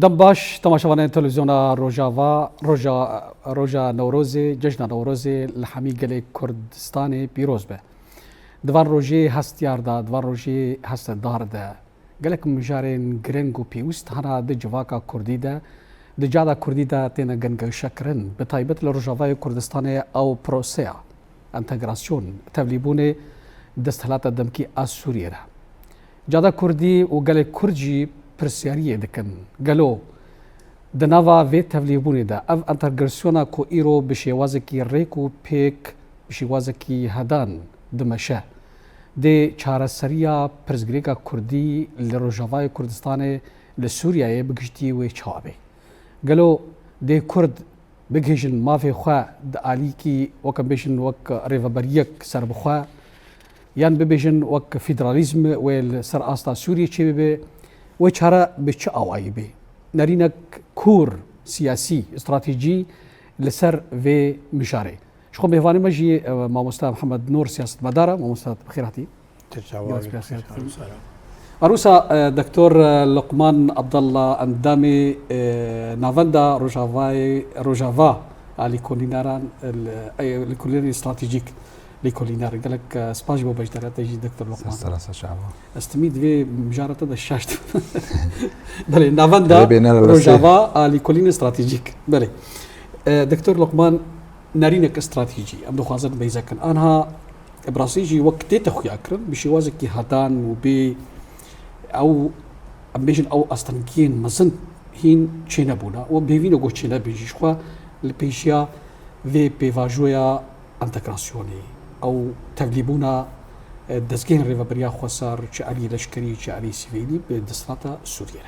دم باش تماشاوان تلفزيون روجا نوروزي جشن نوروزي لحمي قلي كردستاني بيروز به دوان روجي هست ياردا دوان روجي هست دار ده قالك مجارين جرينجو بيوست هنا دي جواكا كردي ده دي جادا كردي ده تينا جنگ شكرن بتايبت لروجافاي كردستاني او بروسيا انتجراسيون تبليبوني دستهلاتا دمكي اسوريا جادا كردي وقالك كردجي برسياريه دكن قالوا دنافا في تبليبوني دا اف انتجراسيونا كو ايرو بشيوازكي ريكو بيك بشيوازكي هدان دمشا دي چارە سەریە پرزگرێکە کوردی لە ڕۆژاوای کوردستانê لە سووریایە بگشتی وێ چاوێ گەلۆ دێ کورد بگێژن مافێ خوا ئالیکی وەکە بێژن وەک ڕێڤەبەریەک سەربخوا یان ببێژن وەک فیدرالیزم وێ سەر ئاستا سووریە چێ ببێ وێ چارە بە چ ئاوایی بێ نەرینەک کوور سیاسی استراتیجی لەسەر vê مژارێ شخو بيفاني مجي ماموستا محمد نور سياسة مدارة ماموستا بخيراتي أروسا دكتور لقمان عبد الله أندامي نافندا روجافا لكوليناران لكوليناري استراتيجيك لكولينار قال لك سباج بو بجدار تيجي دكتور لقمان سلاسة شعبا استميد في مجارة هذا الشاشة بلي نافندا روجافا لكوليناري استراتيجيك بلي دكتور لقمان نارينك استراتيجي ام دخوازن بيزكن انها براسيجي وقت تخويا اكرن بشوازك هدان وبي او امبيشن او استنكين مزن هين تشينابونا وبيفينو جو تشينا بيجي شخوا البيشيا في بيفاجويا انتغراسيوني او تغليبونا دزكين ريفابريا خوسار تشاري لشكري تشاري سيفيلي بدستاتا سوريا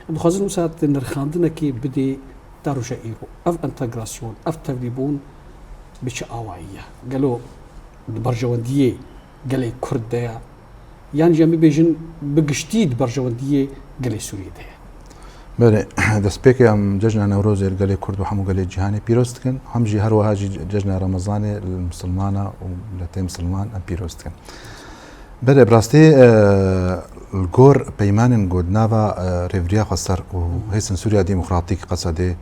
ام دخوازن وسات نرخاندنا كي بدي داروجا ايرو اف انتغراسيون اف تغليبون بش آوائية قالوا برجواندية قالي كردية يعني جامي بيجن بقشتيد برجواندية قالي سوريا دية بله دسبيكي هم ججنا نوروز قالي كرد وحمو قالي جهاني بيروستكن هم جي هروا هاجي ججنا رمضاني المسلمانة ولتي مسلمان بيروستكن بله براستي الجور بيمان قد نافا ريفريا خسر وهيسن سوريا ديمقراطيك قصدي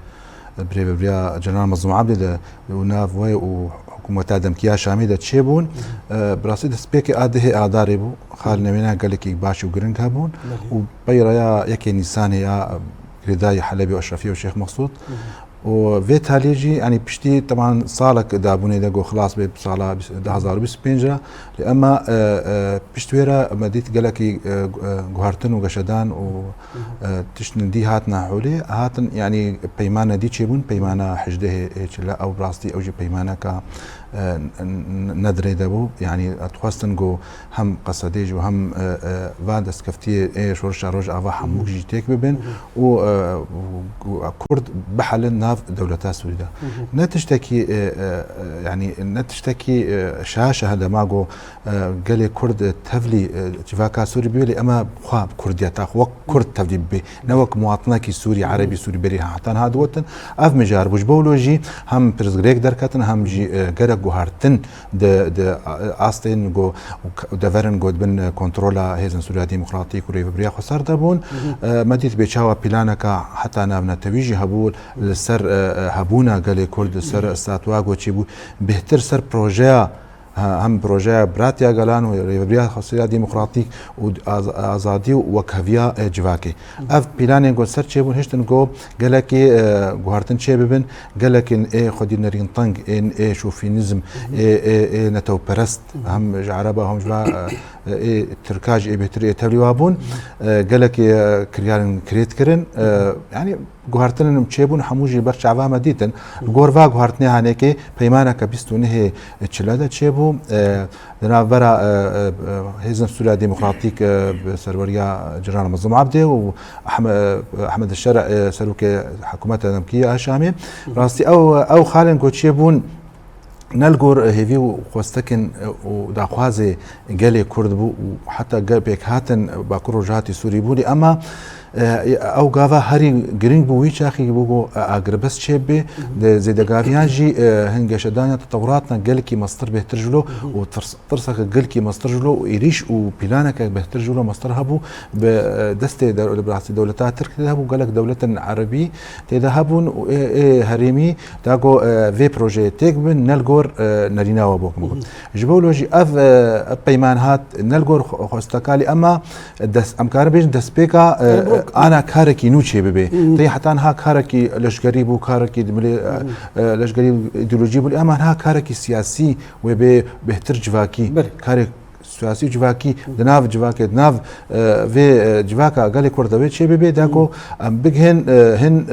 بريفريا جنرال مظلوم عبد وناف وي وحكومة دمكيا شامي دا تشيبون براسي دسبيكي آده آداري بو خال نمينا قالك باش وقرنك هبون وبيرا يا يكي نيسان يا رداي حلبي واشرفي وشيخ مقصود وفي تاليجي يعني بشتي طبعا صالك دابوني داغو خلاص بصاله 2025 لأما بشتويرا مديت قالكي جوهرتن وقشدان وتشن دي هاتنا حولي هاتن يعني بيمانه دي تشيبون بيمانه حجده لا او براستي او جي بيمانه ك ندري دابو يعني اتخواستن جو هم قصديج وهم فاندس كفتي ايش ورشا روج افا حموك جيتيك ببن وكرد بحل ناف دولتا سوريا نتشتكي يعني نتشتكي شاشه هذا ماغو قال كرد تفلي جفاكا سوري بيلي اما خاب كرديا تاخ كرد تفلي بي نوك مواطنك سوري عربي سوري بري حتى هذا وطن اف مجار بوجبولوجي هم برزغريك دركاتن هم جي جوهرتن د استين جو دفرن جود بن كنترولا هيزن سوريا ديمقراطيك وريفبريا خسر دبون مديت بيشاوا بلانكا حتى نابنا تويجي هبول سر هبونا قال كرد سر استاتواغو تشيبو بهتر سر بروجيا هم بروجيا براتيا غالان وريفبريا خسر ديمقراطيك وازادي وكافيا جواكي اف بلانين جو سر تشيبو هشتن جو قالكي جوهرتن تشيبن قالك اي خدي نرين طنق ان اي شوفينيزم اي نتو برست هم عربه هم جوا اي تركاج اي بهتر تبليوابون قالك كريان كريت كرن يعني جوهرتن تشيبون حموجي برشا عوام ديتن جورفا جوهرتني هانيكي بيمانك بيستونه تشلاده تشيبو دنافرا هيزن سوريا ديمقراطيك بسروريا جنرال مظلوم عبده واحمد الشرع سلوك حكومه دمكيه هشامي راستي او خالن كوتشيبون نلقور هيفي وخوستكن وداخوازي قالي كرد بو وحتى بيك هاتن باكرو جهاتي سوري بولي اما او غافا هاري جرين بوي شاخي بوغو اغربس شيبي زيدغافيان جي هنگش دانيا تطوراتنا قالكي مصدر بهترجلو وترسخ قالكي مصدرجلو ويريش وبلانك بهترجلو مصدر هبو بدستي دولتات ترك هبو قالك دولة عربي تذهبون هريمي تاغو في بروجي تكبن نلغور نرينا وبوك جبولوجي اف بيمان هات نلغور خوستكالي اما دس امكار بيج دس بيكا انا كاركي نوتشي ببي تي حتى انها كاركي لشغري بو كاركي لشغري ايديولوجي بو اما انها كاركي سياسي وبي بهتر جواكي كارك سیاسی جواکی دناف جواکی دناف في جواكا قالي كوردويت شي ببي داكو بيجهن هن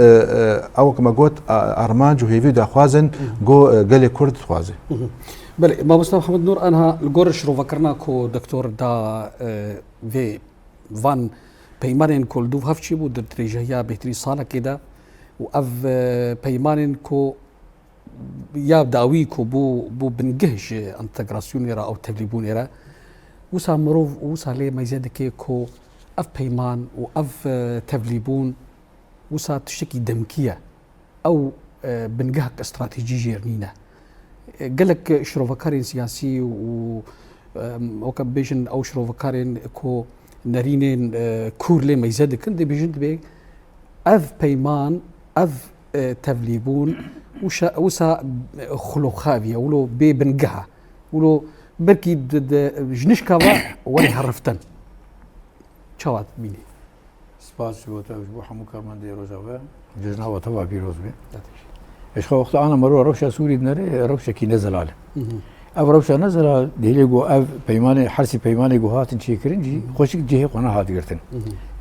او كما قلت ارمان جو هيفي دا خوازن جو قالي كورد خوازي بله ما مصطفى محمد نور انها الجورش رو فكرنا كو دكتور دا في فان بيمانين كل دوف هفشي بو درجه بهتري صاله كده واف بيمانين كو يا داوي كو بو بنجهش انتجراسيون او تجربون يرا وسا مروف وسا لي ميزاد كو اف بيمان واف تفليبون وسا تشتكي دمكيه او بنجهك استراتيجي جيرنينا قالك شروفكارين سياسي و كبيجن او شروفكارين كو نارينين كور لي ميزاد كندي بيجن بي اف بيمان اف تفليبون وسا خلوخافيا ولو بي بنجها ولو بركي جنشكا ولا هرفتن شوات بيني سپاس بوتا بو حمو كرمان دي روزاوا جزنا وتوا بيروز بي ايش وقت انا مرو روشا سوري نري روشا كي نزل على اف روشا نزل ديليغو اف بيمانه حرسي بيمانه جو هاتن شيكرنجي خوشك جهه قنا هات غرتن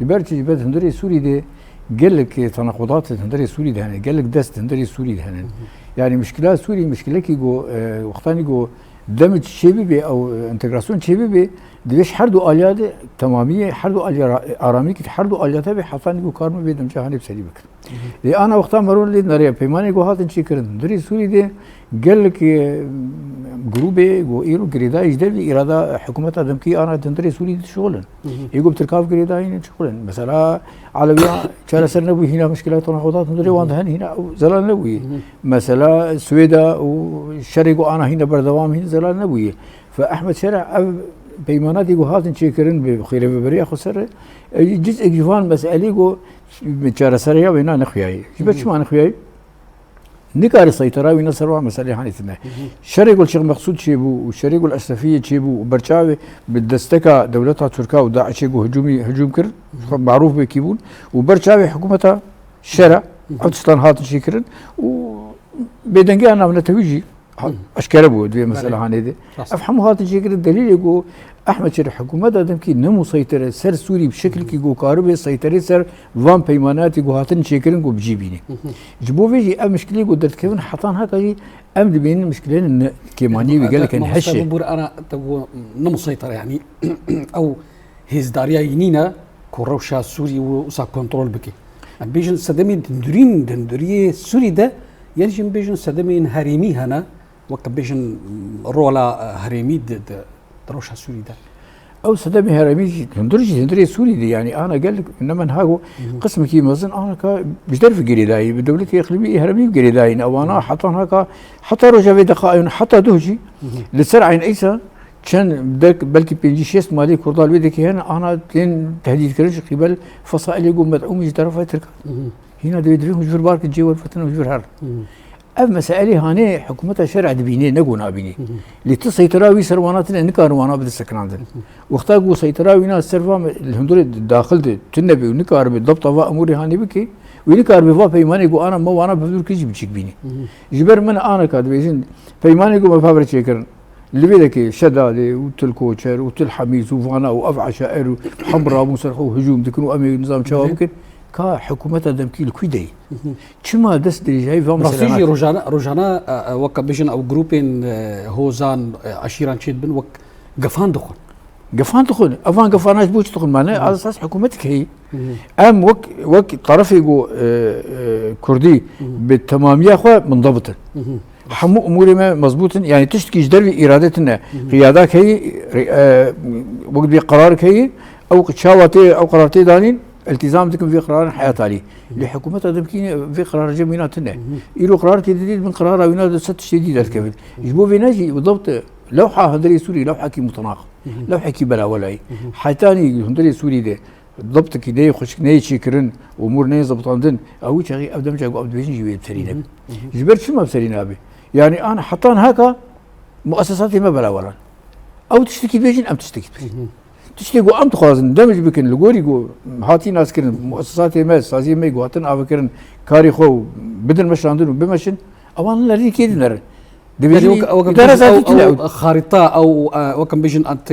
يبرتي بد هندري سوري دي قال لك تناقضات هندري سوري ده قال لك دست هندري سوري ده يعني مشكلات سوري مشكله كي جو وقتاني جو دمج شبيبي او انتجراسيون شبيبي ديش حردو اليات تماميه حردو ارامي كي حردو اليات به حفاني جو كارمو بيدم جهاني بسري بك لي انا وقتها مرون لي نري بيماني جو هاتن شيكرن دري سوري دي قال لك جروبي جو ايرو جريدا يجدي اراده حكومه دمكي انا تندري سوري شغلا يقوم تركاف جريدا هنا شغلا مثلا علويا شارع سرنبوي هنا مشكلات تناقضات ندري وان هنا زلال نبوي مثلا السويدا والشرق انا هنا بردوام هنا زلال نبوي فاحمد شارع بيمانات يقول هاتن شيكرن بخير ببريا خسر جزء جوان مسألة يقول شارع سريا وينا نخياي جبت ما نخياي نكار السيطرة وينصروا مسألة هاني ثنا شرق الشيخ مقصود شيبو والشرق الأسلفية شيبو وبرشاوي بالدستكا دولتها تركيا وداعش يقول هجوم كر معروف بكيبون وبرشاوي حكومتها شرع عدستان هاتن شيكرن وبيدنجي أنا من التوجي اشكال ابو دي مساله هاني دي افهموا هذا الشيء الدليل يقول احمد شرح حكومه دمكي نمو سيطره سر سوري بشكل كي جو كاربي سيطره سر فان بيمانات يقول هاتن شيكرين جو بجيبيني جبو فيجي مشكله قدرت كيفن حطان هكا امد بين مشكلين كيماني قال لك نحشي انا نمو سيطره يعني او هيز داريا ينينا كوروشا سوري وسا كنترول بكي بيجن سدمي دندري سوري ده يرجع بيجن سدمين هريمي هنا وكبيجن رولا هريمي دروشها سوري ده او سدمي هريمي تندري سوري دي يعني انا قال لك انما هاغو قسم كي مزن انا بجدر في جريداي بدولتي اقليمي هرمي جريداي او انا حطان هكا حتى رجع في دقائق حتى دهجي لسرعين ايسا كان بلكي بيجي شيست مالي كردال بيدك هنا انا تين تهديد كرش قبل فصائل يقوم مدعوم يجدر ترك هنا ديدريهم جبر بارك الجو والفتن وجبر هر اف مسائل هاني حكومتها شرع دبيني نقونا بيني لتسيطراوي سرواناتنا نكاروانا بد السكنان واختاقوا سيطراوي ناس سرفا الهندور داخل تنبي ونكار بالضبط اموري هاني بكي وينكار بفا بيماني يقول انا ما وانا بفدور كيجي بتشيك بيني جبر من انا كاد بيزن بيماني يقول ما فابر شيكر اللي بيدك شدالي وتلكوتشر وتلحميز وفانا وافعى شائر وحمراء ومسرحوا هجوم تكونوا امي نظام شباب كا حكومتها دمكي الكويدي كما دس درجاي فهم راسيجي روجانا وكبيجن او جروبين هوزان عشيران شيد بن وك قفان دخل افان قفاناش بوش دخل معناه على اساس حكومتك هي ام وك طرف يقو كردي بالتماميه اخو منضبطه حمو اموري ما مضبوط يعني تشتكي جدر ارادتنا قيادات هي وقت بقرارك هي او شاوتي او قرارتي دانين التزام دكم في قرار حياة عليه لحكومة دمكين في قرار جميناتنا يلو قرار جديد من قرار وينادى ست شديد الكبد يجبو في ناجي بالضبط لوحة هندري سوري لوحة كي متناقض لوحة كي بلا ولا حيتاني هندري سوري ده بالضبط كده خش ناي شكرن امور ناي ضبطاندن او شيء ابدا مش ابدا بيجي جيب بسرينا جبرت شو ما بسرينا ابي يعني انا حطان هكا مؤسساتي ما بلا ولا او تشتكي بيجن ام تشتكي بيجن تشتكي ام تخازن دمج بكن لغوري جو هاتي ناس كرن مؤسساتي ما سازي ما يقوتن افكرن كاري خو بدل مشاندن بمشن اوان لا كيد نر او خارطه او وكم بيجن انت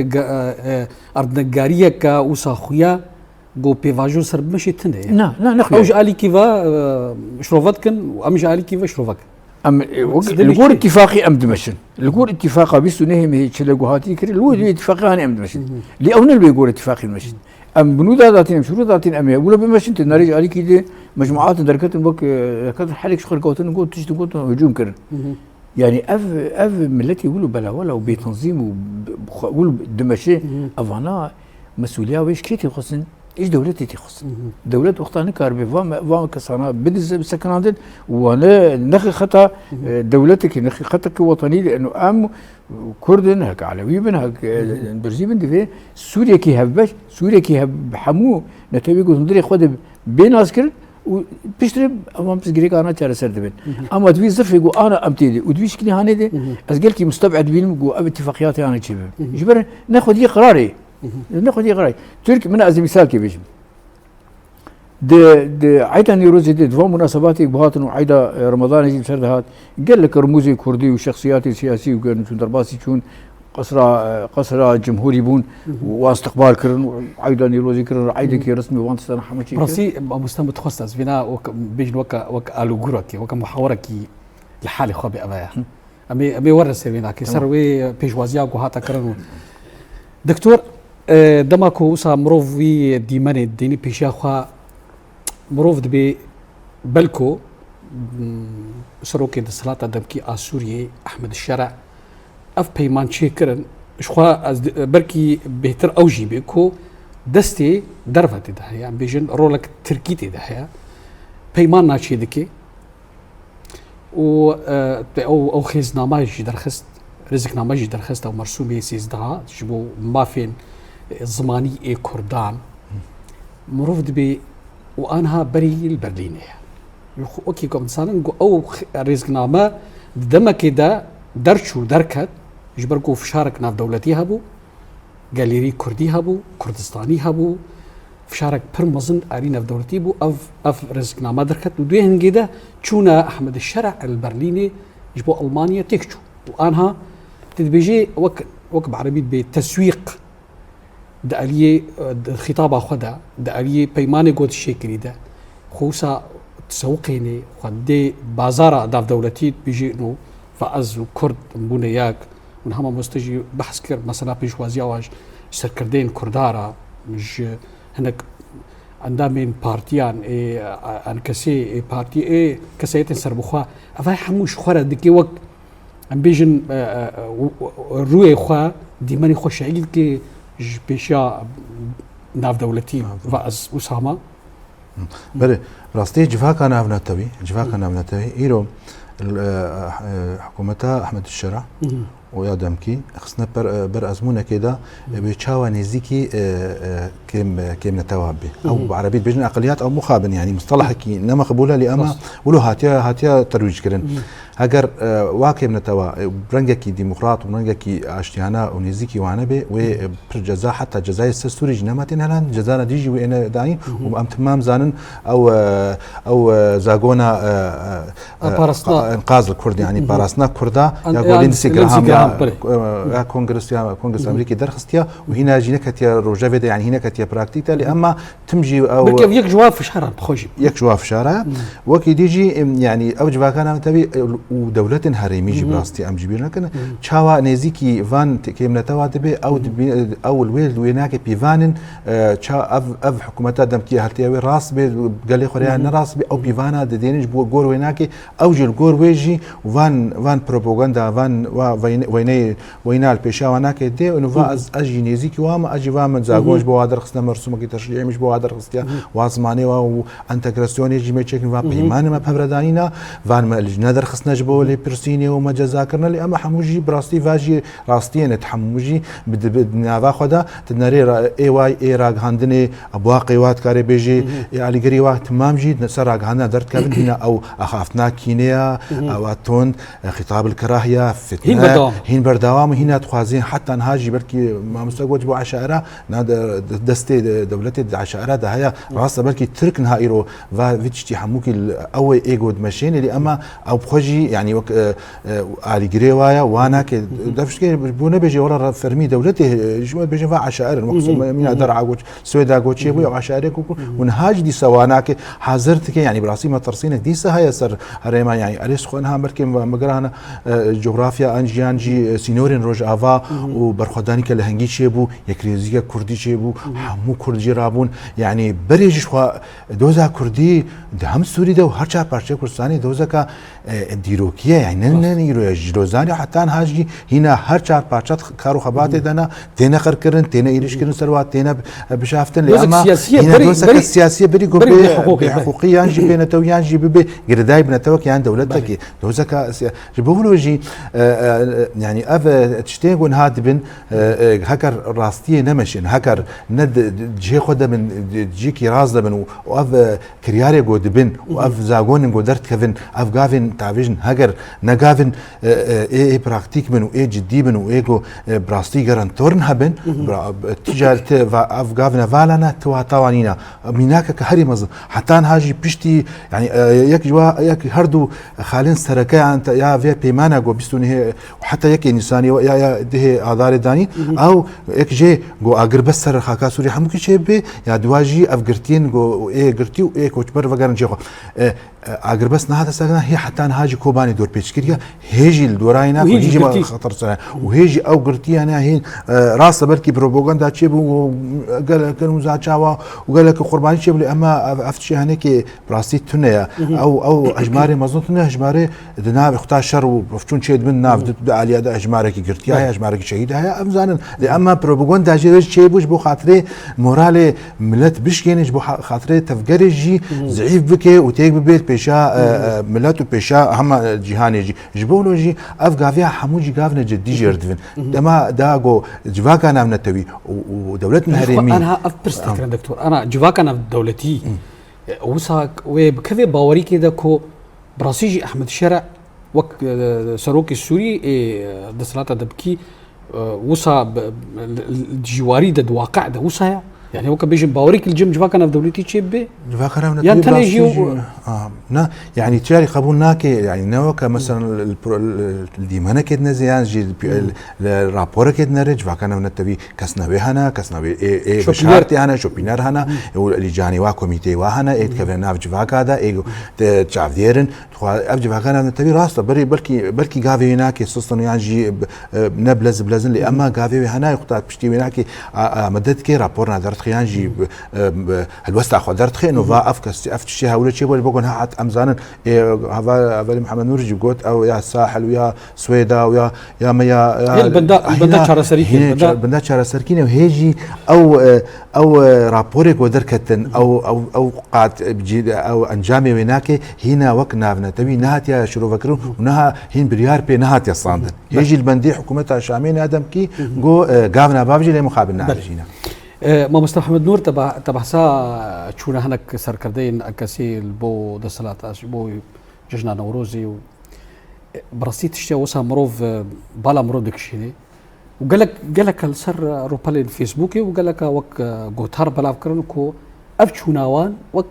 ارض نجاريه كوسا خويا جو بيفاجو سر مشي تنه لا نخلي اوج الي كيفا شروفاتكن وامج الي كيفا شروفك ام الجور اتفاقي ام دمشن الجور اتفاقا بيسو نهم هي تشلقو هاتي كري الو اتفاقي انا ام دمشن لي اون اللي بيقول اتفاقي المشن ام بنود ذاتين شروط ذاتين ام ولا بمشن تنارج علي كده مجموعات دركت بك كذا حالك شغل قوتن نقول تشتي قوت هجوم كرن يعني اف ملتي يقولوا بلا ولا وبتنظيم ويقولوا دمشي افانا مسؤوليه ويش كيتي خصن ايش دولتي تخص دولة وقتها نكار بفام كسانا بدز بسكنادن وانا نخي خطا دولتك نخي خطك وطني لانه ام كردن هك علوي بن هك برزي بن دفي سوريا كي هبش سوريا كي هب حمو نتبي قلت ندري خد بين اسكر وبيشتري امام بسجريك انا ترى سردبن اما تبي زف يقول انا امتيدي ودويش كني هانيدي ازقل كي مستبعد بين يقول اتفاقياتي انا تشبه جبر ناخذ لي قراري ناخذ قراي ترك من از مثال كيفاش د عيدا نيروزي دي دفع مناسباتي بهاتن وعيدا رمضان يجي بسرد هات قال لك رموزي كردي وشخصياتي سياسي وكان شون درباسي شون قصرا جمهوري بون واستقبال كرن عيدا نيروزي كرن عيدا كي رسمي وانت سنه حمشي راسي مستمد تخصص فينا بيجن وك الو غوركي وك محاوركي لحالي خبي ابايا امي ورث فينا كي سروي بيجوازيا وهاتا كرن دكتور دماكو وسا مروف في ديماني ديني بيشاخوا مروف دبي بلكو سروكي دسلاطة دمكي آسوريي أحمد الشرع أف بيمان شيكرن شخوا بركي بهتر أوجي بيكو دستي درفتي دهيا يعني بيجن رولك تركيتي دهيا بيمان ناشي دكي أو خيزنامه يجي درخست رزقنامه يجي درخست أو مرسومي سيزدها جبو مافين زماني اي كردان مروف دبي وانها بري البرلينيه اوكي كم مثلا او رزقنامه دما كده درشو دركت جبركو فشارك ناف دولتي هبو جاليري كردي هبو كردستاني هبو فشارك برمزن ارينا في دولتي بو اف رزقنامه دركت ودوين كده تشونا احمد الشرع البرليني جبو المانيا تكشو وانها تدبيجي وك بعربي بتسويق داليه الخطاب اخذها داليه بيمانه قوت الشكل ده خوسا تسوقيني خدي بازار داف دولتي بيجي انه فاز وكرد بنياك ونهما مستجي بحث كر مثلا بيجوازيا واج سركردين كردارا مش هناك عندهم بارتيان انكسي بارتي كسيتن سربخوا افاي حموش خرا دكي وقت ام بيجن روي خوا ديماني خوشايل كي بيشا ناف دولتي فاز اسامه بله راستي جفاكا نافنتوي ايرو حكومتها احمد الشرع ويا دمكي خصنا بر ازمونه كده بيتشاوا نزيكي كيم نتوابي او بعربيه بيجن اقليات او مخابن يعني مصطلح كي نما قبولها لاما ولو هاتيا ترويج كرن اگر واكب نتوا برنجكي ديمقراط وبرنجكي اشتيانا ونزيكي وانا بي وبرجزا حتى جزاي السوري جنماتين هلان جزانا ديجي وانا داين وام تمام زانن او زاغونا انقاذ الكرد يعني باراسنا كردا يا لينسي جراهام كونغرس امريكي درخستيا وهنا جينا كتيا روجافيدا يعني هنا كتيا براكتيكا اما تمجي او يك جواب في شهر بخوجي يك جواب في شهر وكي ديجي يعني او جوا كان تبي ودولة هرمي براستي أم جبيرنا كنا شاوا نزيكي فان كيم نتواد به أو الويل ويناك بيفانن شا أف حكومتها دم كي هالتياوي راس به قال لي خريا نراس به أو بيفانا دينش بو جور ويناك أو جل جور ويجي وفان بروباغندا فان وينا البيشا وناك دي إنه فاز أجي نزيكي وما أجي فان زاغوش بوادر خصنا مرسومة كي تشريع مش بوادر خصتيا وازماني وانتجراسيون يجي ما يشكل فان بيمان ما بهبردانينا فان ما الجنادر خصنا جبوا لي برسيني وما جزاكرنا لي أما حموجي براستي فاجي راستين تحموجي بدنا خدا تنري اي واي اي راغ هاندني ابواقي وات كاري بيجي علي غري وقت تمام جي نسرق هنا درت كابن هنا او اخافنا كينيا او تون خطاب الكراهيه فتنه هين بردوام هنا تخازين حتى نهاجي بركي ما مستقوت بو عشائره دستي دولتي عشائره ده هي راسه بركي ترك نهائيرو فيتشتي حموكي او ايجود ماشين اللي اما او بخجي يعني علي غري وايا وانا دافش بونا بيجي ورا فرمي دولتي شو بيجي فا عشائر المقصود من درع عوج سويدا عوج بو عشائرك ونهاج دي سواناك حاضرتك يعني براسي ما ترسينك دي هي سر هريما يعني اليس خونها مركي مقرانا جغرافيا انجي سينورين روج افا وبرخداني كلهنجي شيبو يكريزيا كردي شيبو حمو كردي رابون يعني بريج شو دوزا كردي دهم سوري ده هرچا پارچه كردستاني دوزا کا ديروكيه يعني نن جلوزاني حتى هاجي هنا هر چار پارچه كارو خبات دنا تينا خركرن تينا ايرش كرن سروات تينا بشافتن لما دوزا سياسيه بري حقوقيه انجي بين تويان جي بي غرداي بنتوك يعني دولتك دوزا کا جبولوجي يعني اف تشتيغون هادبن هكر راستيه نمشن هكر ند جي خد من جيكي راز من واف كرياري غودبن واف زاغون غودرت كفن اف غافن تعفيجن هكر نغافن اي براكتيك من اي جدي من ايجو براستي غرانتورن هبن تجارت اف غافن فالنا تو توانينا ميناك كهري مز حتى هاجي بشتي يعني يك جوا يك هردو خالين سركا انت يا في بيمانا جو بيستوني وحتى يك انساني يا ده اذار داني او يك جي جو اگر بس سر خاكا سوري حمك شيبي يا دواجي افغرتين جو اي غرتي اي كوچبر وغرن جيخو اگر بس نه هذا سكنا هي حتى هاجي كوباني دور بيشكريا هيجي الدوراينا وهيجي ما خطر سنة وهيجي او غرتي انا هين راس بركي بروباغندا تشيبو قال كانوا زاچاوا وقال لك قرباني تشيبلي اما افتشي هنيك براستي تنيا او اجماري مزنتنا اجماري دنا اختار شر وفتون شيد من ناف علي هذا اجمارك غرتي هي اجمارك شهيد هي امزان اما بروباغندا جي تشيبوش بو خاطري مورالي ملت بشكينج بو خاطري تفكرجي ضعيف بكي وتيك ببيت بيشا ملاتو بيشا هم جهاني جي جبولوجي افغافيا حموجي غافنا جدي جردفن دما داغو جواكا نام نتوي ودولتنا هريمي انا افبرستك دكتور انا جواكا نام دولتي وساك وبكذا باوري كده كو براسيجي احمد الشرع وك سروكي السوري دسلاتا دبكي وسا الجواري ده واقع ده وسا يعني هو كبيجي باوريك الجيم جواكنا في دولتي تشيبي جواكنا يعني تنجي نا يعني تشاري قبولناك يعني نوكا مثلا الديمانه كدنا زيان جي الرابور كدنا رج جواكنا من التبي كسنا بهنا كسنا اي بشارتي انا شوبينر هنا اللي جاني وا كوميتي وهنا اي كفنا جواكا دا اي تشافديرن اب جواكنا من التبي راس بلكي غافي هناك سوستن يعني نبلز بلازن لي اما غافي هنا يقطع بشتي هناك مدد كي رابورنا درت خيانجي الوسع خدرت خي انه فا افتشي هاوله شي بقول هات امزان هذا محمد نور جيبوت او يا الساحل ويا سويدا ويا يا البندات شارع سركين البندات شارع سركين وهيجي او رابورك ودركتن او قاعد بجي او انجامي ويناك هنا وكنا تبي نهات يا شرو فكروا ونها هين بريار بي نهات يا صاندن يجي البندي حكومتها شامين ادم كي جو غافنا بابجي لمقابلنا عايشينا ما مصطفى محمد نور تبع سا تشونا هناك سركردين اكاسيل بو دسلات بو جشنا نوروزي براسيت اشتي وسا مروف بالا مرودك شيني وقال لك السر روبال الفيسبوكي وقال لك وك غوتار بلا فكرنكو افشوناوان وك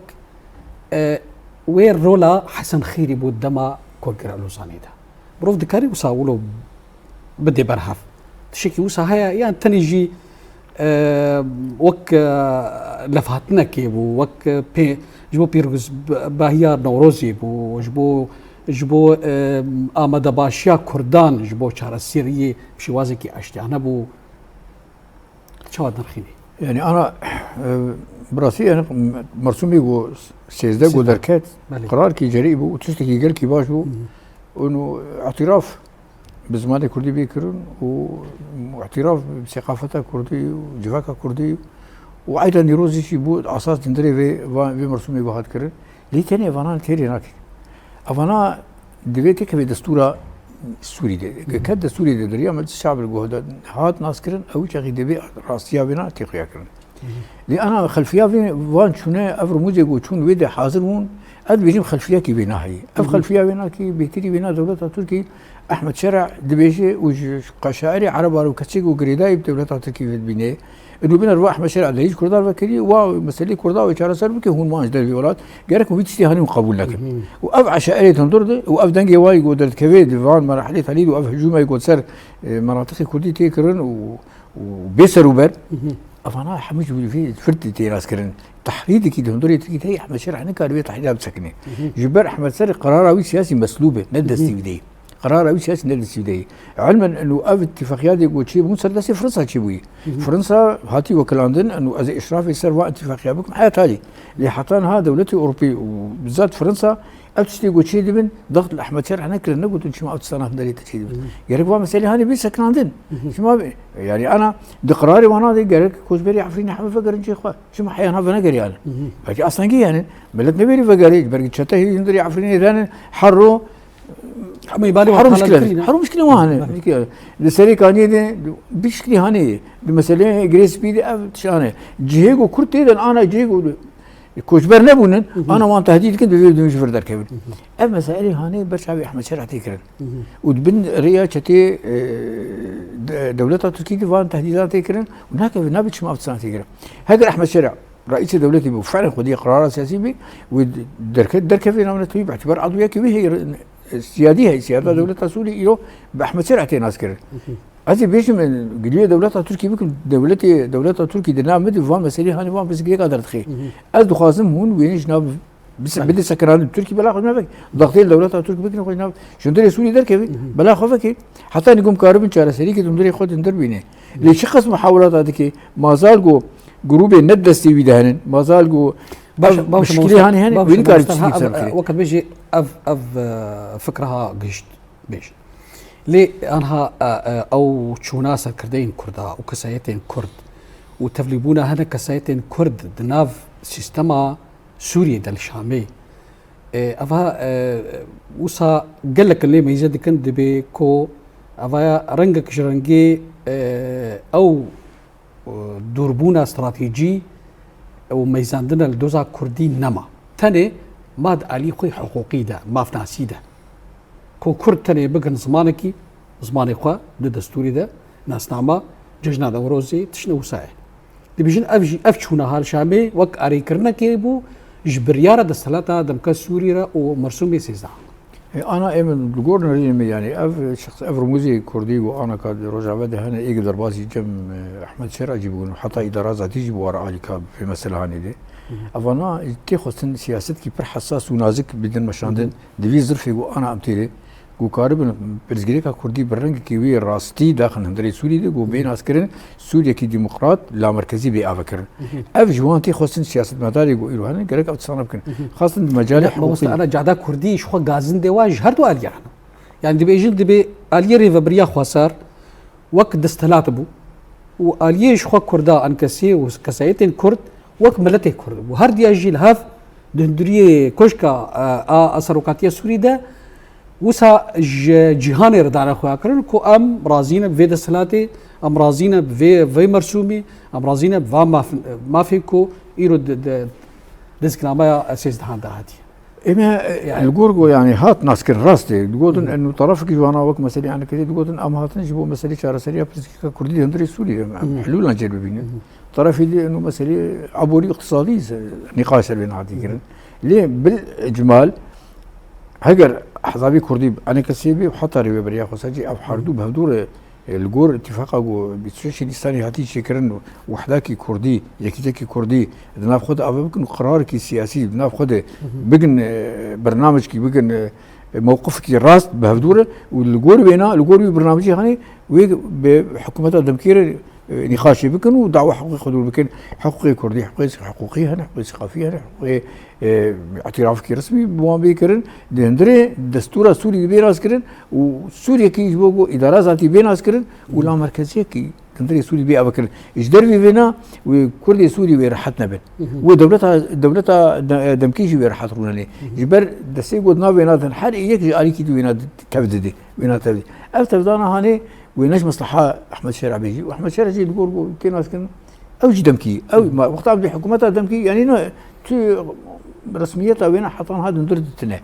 وين رولا حسن خيري بو دما كوكر لوسانيدا بروف دكاري وساولو بدي برهف تشكي وسا هيا يعني تنيجي وك لفاتنا كيبو وك جبو بيرغز باهيار نوروزي بو جبو جبو آمده باشیا کردان جبو چاره سیریه بشوازه کی اشتیانه بو چواد نرخینی يعني انا براسي انا مرسومي جو سيزدا جو دركات قرار كي جريء بو وتشتكي قال كي باش بو انه اعتراف بزمان كردي بيكرون واعتراف بثقافتها كردي وجفاكها كردي وايضا يروزي شي بو اساس تندري في مرسومي جو هاد كرن لي تاني فانا تيري هناك افانا دبيتك بدستورة سوري دي كاد دستوري دي دريا مجلس الشعب الجهد هات ناس كرن او شغي دبي راسيا بنا تيقيا كرن لي انا خلفيه فان شونه افر موزي جو شون ويدي حاضرون اد بيجيب خلفيه كي بينا هي اف خلفيه بينا كي بيتري بينا دولة تركي احمد شرع دبيجي وقشائري عرب وكتشيك وغريداي بدولة تركي في البناء انه بين الرواح مشاريع ليش كردار فكري ومسالي كردار وشارع سر بك هون ما اجدر الولاد قالك وبيت استهاني وقبول لك واب عشائري تنظر واب دنجي واي قدرت كبير ديفان مرحله تليد واب هجوم يقول سر مناطق كردي تيكرن وبيسر وبر افانا حمج في فرد تيراس كرن تحريدي كي دندوري تي هي احمد شرع هناك قالوا تحديدا بسكني جبر احمد سر قرار سياسي مسلوبه ندستي بدي قرار سياسي ندستي بدي علما انه اف اتفاقيات يقول شيء مو سردسي فرنسا تشوي فرنسا هاتي وكلاندن انه از اشراف يصير اتفاقيه بكم حياه تالي اللي حطانها دولتي اوروبي وبالذات فرنسا أبتشتي يقول شيء من ضغط الأحمد شرع هناك لأنه قلت شو ما أبتستنا في دليل تشيد يارك بقى مسألة هاني بيس سكناندين شو ما يعني أنا دقراري وانا دي قالك كوزبري عفريني حمل فقر إنشي إخوة شو ما حيانا فنقري أنا باقي أصلا كي يعني بلد نبيري فقري برقي شتى هي يندري عفريني ثاني حرو حرو مشكلة حرو مشكلة وانا لسري كاني دي بشكلي هاني بمسألة جريس بيدي أبتشانه جيهو كرتي أنا جيهو كوشبر نبونن انا وان تهديد كنت بدون شفر در كبد اف مسائل هاني برشا احمد شرع تيكرن ودبن ريا تشتي دولتها تركيا وان تهديدات تيكرن هناك نابتش ما افتصان تيكرن هذا احمد شرع رئيس دولتي وفعلا خذ قرارات سياسيه بي ودرك في نمره باعتبار عضويه كبيره سياديه سياده دولتها سوري يلو باحمد شرع تيناس كرن هذه بيش من قليل دولتها تركي بكم دولتها تركي دنا مد فان مسألة هاني فان بس كذا قادر تخي أز خازم هون وينش ناب بس بدي سكران تركي بلا خذ ما بك ضغطين دولتها تركي بكم خذ ناب شو ندري سوري در كذي بلا خوفك حتى نقوم كاربن شارع سريع كده ندري خذ ندر بينه ليش خص محاولات هذيك ما زال جو جروب ندستي بيدهن ما زال جو مشكلة هاني وين كارب وقت بيجي أف فكرها قشت بيش لي أنها أو شوناسا كردين كردا وكسايتين كرد وتفليبونا هذا كسايتين كرد دناف سيستما سوريا دل شامي أفا وصا قال لك اللي ما يزيد كن دبي كو أفا رنجك جرنجي أو دوربونا استراتيجي أو ميزاندنا الدوزا كردي نما تاني ماد علي خوي حقوقي ده ما فناسي ده كو كرد تاني بقن زمانكي زماني خوا دستوري ده ناس نعمة ججنا ده وروزي تشنو ساعة دي بيجن أفشونا هالشامي وك أري كرنا كيبو جبريارة دستلاتا دمكا سوريا ومرسومي سيزا أنا إيمن بقولنا يعني شخص رموزي كردي وأنا كاد رجع بده هنا يقدر بازي جم أحمد شرع يجيبون حتى إدارات تيجي وراء علي كاب في مسألة هاني دي أفنا تأخذ سياسة كي بر حساس ونازك بدن مشاندن دبي ظرفي وأنا أمتيري جو كاربن برزجريكا كردي برنج كيوي راستي داخل هندري سوري دي جو بين عسكرين سوريا كي ديمقراط لا مركزي بأفكر أف جوانتي خاصة سياسة مداري جو إيرو هنا جرك أتصنف كن خاصة بمجال حقوقي أنا جادا كردي شو غازن دواج هردو أليا يعني دبي يجي دبي أليا ريفبريا خسار وقت دستلات بو وأليا شو كردا أنكسي وكسايتين كرد وقت ملته كرد وهردي أجي الهاف دندري كوشكا أسروقاتية سوري ده وسا جهان ردانا خواه کرن کو ام رازینا به دستلاتی ام رازینا به مرسومی ام رازینا به مافی کو ایرو دسکنامه اساس دهان دهاتی إما يعني الجورجو يعني هات ناس كن راستي تقولون إنه طرفك جوانا وقت مثلا يعني كذي تقولون أم هاتن جبوا مثلا شهر سريع بس كردي هندري سوري حلول نجرب بينه طرفي دي إنه مثلا عبوري اقتصادي نقاش بين عادي كرن ليه بالإجمال هجر حزابي كردي أنا كسيبي وحتى ربي بريا خساجي أو حردو بهدور الجور اتفاقه بتشيل الثاني هاتي شكرن وحداكي كردي يكيتكي كردي بناخد أبغى قرار كي سياسي بناخد بجن برنامج كي بجن موقفك راست بهدوره والجوري بينا الجوري برنامجي هاني بحكومة دمكير نقاشي بكن ودعوة حقوقي خذوا بكن حقوقي كردي حقوقي هنا حقوقي ثقافي هنا حقوقي اعترافك رسمي بوان بيكرن دندري دستور سوري بيناس كرن وسوريا كي يجبوا إدارة ذاتي بيناس كرن ولا مركزية كي دندري سوري بيا بكرن إجدر في فينا وكل سوري بيرحتنا بين ودولتها دمكيش بيرحت رونا لي جبر دسي قدنا بينا حد يك عليك بينا تبددي بينا تبدي أفتفضانا هاني ويناش مصلحة أحمد شارع بيجي وأحمد شارع يجي يقول كيناس كن أو جي دمكي أو ما وقتها بحكومتها دمكي يعني رسميتها بينا حطان هذا ندرد التنه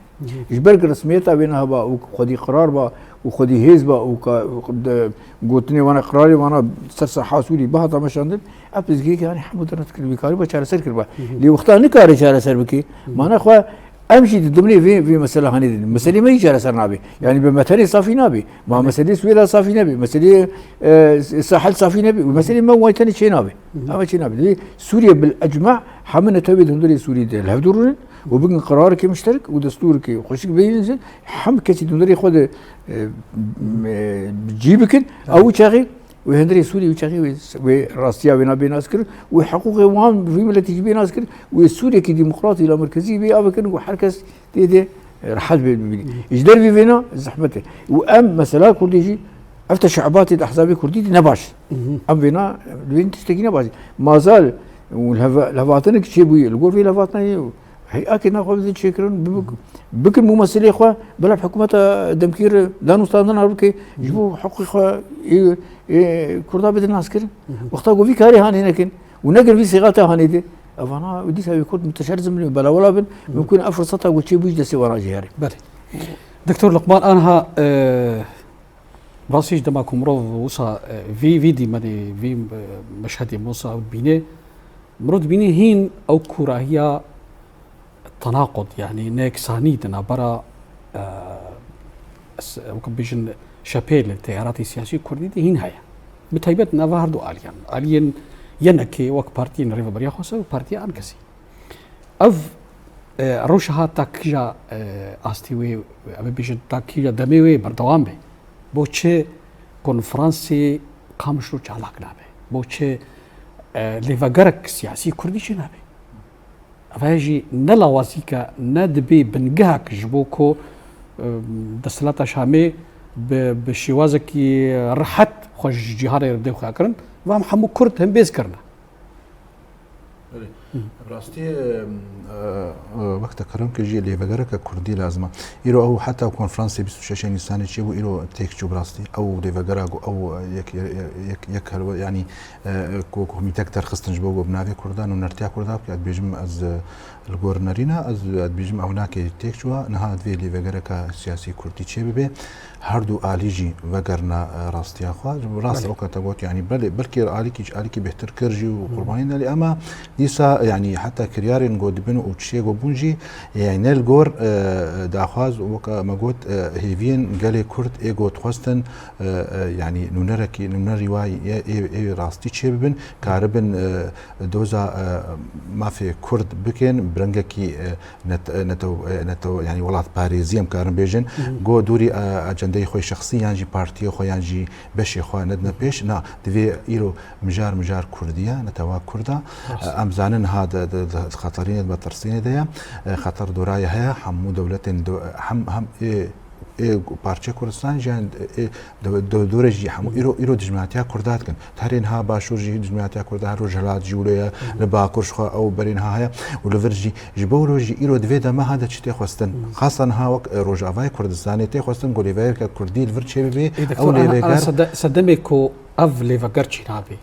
إجبارك رسميتها بينها با وخدي قرار با وخدي هيز با قلتني وانا قراري وانا سرسا حاسولي بها طبعا شاندل أبز جيك يعني حمود أنا تكلم بكاري بشار سر كربا اللي وقتها نكاري شار سر بكي ما أنا أخوة امشي ضمني في مساله هني مساله ما يجي سر نابي يعني بمثالي صافي نابي ما مساله سويدا صافي نابي مساله ساحل صافي نابي ومساله ما وايد ثاني شيء نابي هذا شيء نابي سوريا بالاجماع حملنا تويد هندري سوري الهدورن وبقى قرارك مشترك ودستورك خوشك بينزل حم كتي هندري خذ بجيبك او شاغي وهندري سوري وشاغي وراستيا بينا بين اسكر وحقوق وام في ملتي بين اسكر والسوريا كي ديمقراطي لا مركزي بي ابكن وحركه تيدي رحل بي اجدر في فينا زحمته وام مثلا كردي افتى شعبات الاحزاب كردي نباش ام بينا وين تشتكي نباش ما زال والهفاتنك شي بي القول في لفاتنا هي اكيد ناخذ شكرا بكل ممثلين اخوه بلا حكومه دمكير دانو استاذنا بكي يجيبوا حقوق اخوه كردا بدنا عسكري وقتها قوي كاري هاني لكن ونقل في صيغتها هاني دي افانا ودي سوي كنت متشرز من بلا ولا بن ممكن افرصتها وشي بوجد سي ورا جهري بله دكتور لقمان انها راسيج دماكم روف وصا في دي مدي في مشهد موسى بيني مرود بيني هين او كراهيه تناقض يعني نيك سانيدنا برا وكبيجن شابيل التيارات السياسية الكردية هين هيا بتايبت نافاردو آليان ينكي وك بارتي نريفا بريا خوصة و بارتي أنكسي أف روشها تاكيجا آستيوي أبي بيجن تاكيجا دميوي بردوام بي بوچه كونفرانسي قامشرو چالاك نابي بوچه ليفاغرك سياسي كردي نابي فهجي نلا واسيكا ندبي بنجاك جبوكو دسلاتا شامي بشوازكي رحت خوش جهار يردو خاكرن وهم حمو كرد هم بيز كرنا براستي وقت كرم كجي اللي بقرك كردي لازمه يرو او حتى كونفرنس 26 نيسان تشيبو يرو تيك براسي او اللي بقرك او يك يعني كوكو ميتكتر خصتن جبو بنافي كردان ونرتيا كردان بيجم از الجورنرينا از بيجم هناك تيك شو نها في اللي بقرك سياسي كردي تشيبه هردو آليجي وقرنا راستي اخوان راس او كتبوت يعني بلكي آليكي بهتر كرجي وقربانين اللي اما ديسا يعني حتى كريارين قد بنو وتشيغو بونجي يعني الجور داخواز وكا ماغوت هيفين قالي كرد ايغو تخوستن يعني نونري واي اي راستي تشيبن كاربن دوزا ما في كرد بكن برنجكي نتو يعني ولات باريزيم كارن بيجن جو دوري اجندي خوي شخصي يعني بارتي خو يعني بشي خو ندنا بيش نا دفي ايرو مجار كرديه نتوا كردا ام زانن هذا خطرين بترسين ده خطر دوراي هيا حمو دولتين هم بارچه کردستان جان دورجی همو ایرو دجمناتیا کردات کن ترین ها باشورجی دجمناتیا کرده رو جلاد جوله لباکرش خو او برین ها هيا ولورجی جبولوجی ایرو دوی دما هذا چته خوستن خاصا ها وق روجاوای کردستان ته خوستن گولیور ک کردی لور چه بي او ليفر صدمكو اف ليفر چنابي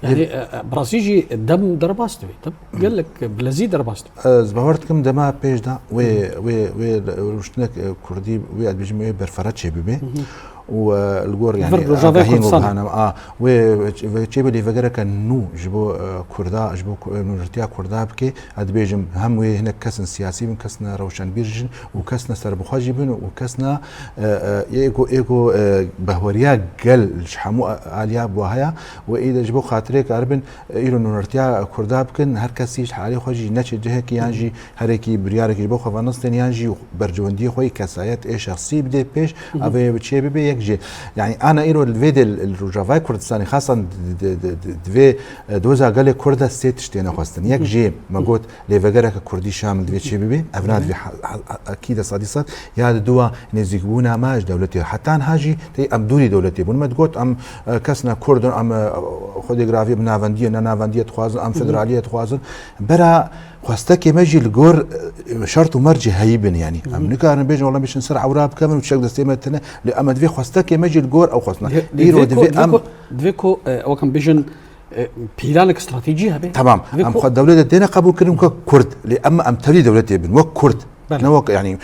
يعني براسيجي دم درباستوي طب قال لك بلازي درباستوي زبورتكم دما بيج دا و روشتنك كردي و بيجمع برفرات شي بي والجور يعني جهين وبهانا وجيب اللي فجرك نو جبو كردا جبو نورتيا كردا بكي ادبيجم هم هنا كسن سياسي من كسنا روشن بيرجن وكسنا سربخا جيبن وكسنا ايكو بهوريا قال شحمو اليا بوهيا واذا جبو خاطرك اربن ايرو نورتيا كردا بكن هر كسي حالي خوجي نتش جهك يانجي هركي بريارك جبو خفانستن يانجي برجوندي خوي كسايات اي شخصي بدي بيش افي بتشي بي يكجي يعني انا ايرو الفيديو الروجافاي كردستاني خاصه دفي دوزا قال كردا ستشتينا خاصه يكجي ما قلت ليفغرك كردي شامل دفي شي بي افناد في اكيد صديصات يا دوا نزيقونا ماج دولتي حتى هاجي تي ام دوري دولتي بون ما تقول ام كسنا كردن ام خوديغرافي بنافنديه نافنديه تخوازن ام فدراليه تخوازن برا خواستك ماجي الجور شرط ومرجي هيبن يعني ام نكار بيجي والله مش نسرع عوراب كامل وتشك دستيمتنا لأما دفي خواستك ماجي الجور او خواستنا ديرو دفيكو وكم بيجن بلانك استراتيجي هبه تمام ام خد دوله دينا قبول كريم كرد لأما ام تولي دولتي بن وكرد نوك يعني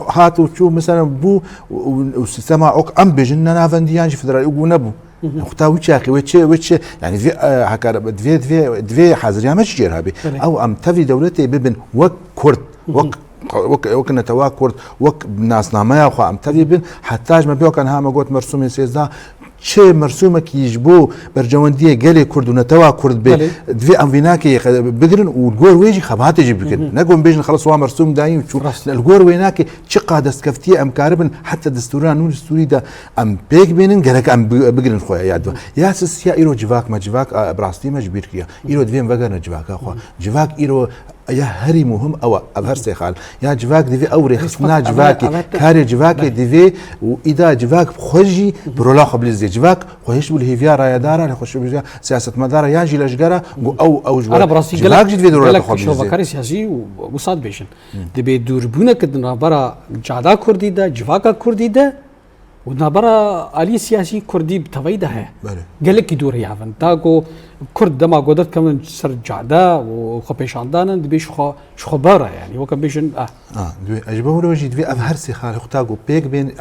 هاتوا شو مثلا بو والسيستم اوك ام بيجن نافنديان فدرالي ونبو نقطة وشاكي وش يعني في هكذا دفي حاضر مش جير هبي أو أم تفي دولتي ببن وك كرد وك نتوا كرد وك ناس نامية وخا أم تفي بن حتى ما بيوكن ها ما قلت مرسوم سيزدا شيء مرسومك يجبو برجواندية قالي كرد ونتوا كرد دفي أم فيناكي بقرن والجور ويجي خبات يجي بقرن نقوم بيجن خلاص هو مرسوم دايم وشوف الجور ويناكي شقة دستكفتية أم كاربن حتى دستوران نون دستوري ده أم بيك بينن قالك أم بقرن خويا يادوا ياسس يا إيرو جواك ما جواك براستي ما جبير كيا إيرو دفين فقرنا جواك أخوة جواك إيرو يا هري مهم أو أبهر سيخال يا جواك دفي أوري خصنا جواكي كاري جواكي دفي وإذا جواك خرجي برولا قبل زي جواك خويش بالهيفيا رايا دارا خوش بالهيفيا سياسة مدارا ياجي لشجرة أو جواك أنا براسي جواك جد في دورة قبل شو بكاري سياسي وصاد بيشن دبي دوربونا كدنا برا جادا كردي ده جواكا كردي ده ونبرا علي سياسي كردي بتويده هي قال لك يدور هي عفن تاكو كرد دما قدرت كمان سر جعدا وخبيش عندنا دبي شخو برا يعني هو كان بيشن دوي اجبه لو جيت في افهر سي خال اختاقو بيك بين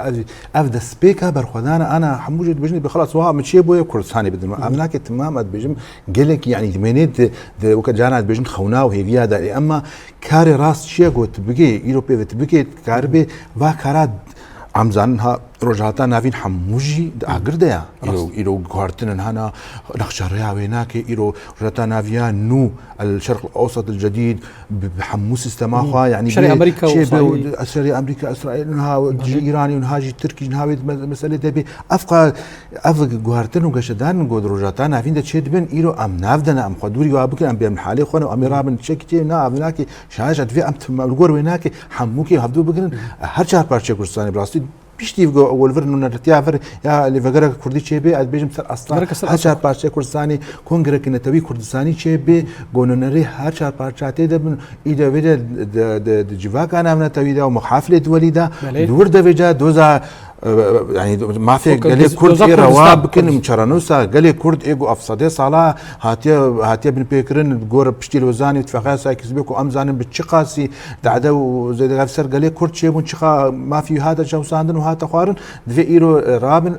افدا سبيكا برخدانا انا حموجد بجني بخلاص وها مشي بو كرد ثاني بدل املاك تمام بيجم قال لك يعني دمينيت وكجانا بيجن خونا وهي فيها اما كاري راس شي قلت بقي يوروبي بقي كاربي واكارات عمزانها رجعتا نافين حموجي اقرديا إيرو غارتن هنا نخشريا ويناك إيرو رجعتا نافيا نو الشرق الأوسط الجديد بحموس استماخا يعني شرق أمريكا وإسرائيل شرق أمريكا إسرائيل نها إيراني ونهاجي تركي نهاوي مسألة دبي أفقا غارتن وقشدان قد رجعتا نافين ده تشيد بين إيرو أم نافدنا أم خدوري وابكن أم بيم حالي خونا وأم رابن تشكتي نا أبناكي شاشة في أم تمالغور ويناك حموكي هفدو بكن هر شهر بارشة كرستاني براستي بيشتي ولفر انه نرتيافر يا اللي فقرك كردي شيبي اد بيجم سر اصلا هشار بارشا كردستاني كونغرك نتوي كردستاني شيبي قوننري هشار بارشاتي دبن ايدا ويدا د جواك انا من توي دا ومحافله وليدا دور دفجا دوزا يعني ما في قال كرد رواب كن مشرنوسا قال كرد ايجو افسدي صلاه هاتيه بن بيكرن غور بشتيل وزاني تفخا سايكسبيكو امزان بتشقاسي تعدو زي غفسر قال كرد شي بنشقا ما في هذا جوساندن وهذا خوارن في ايرو رابن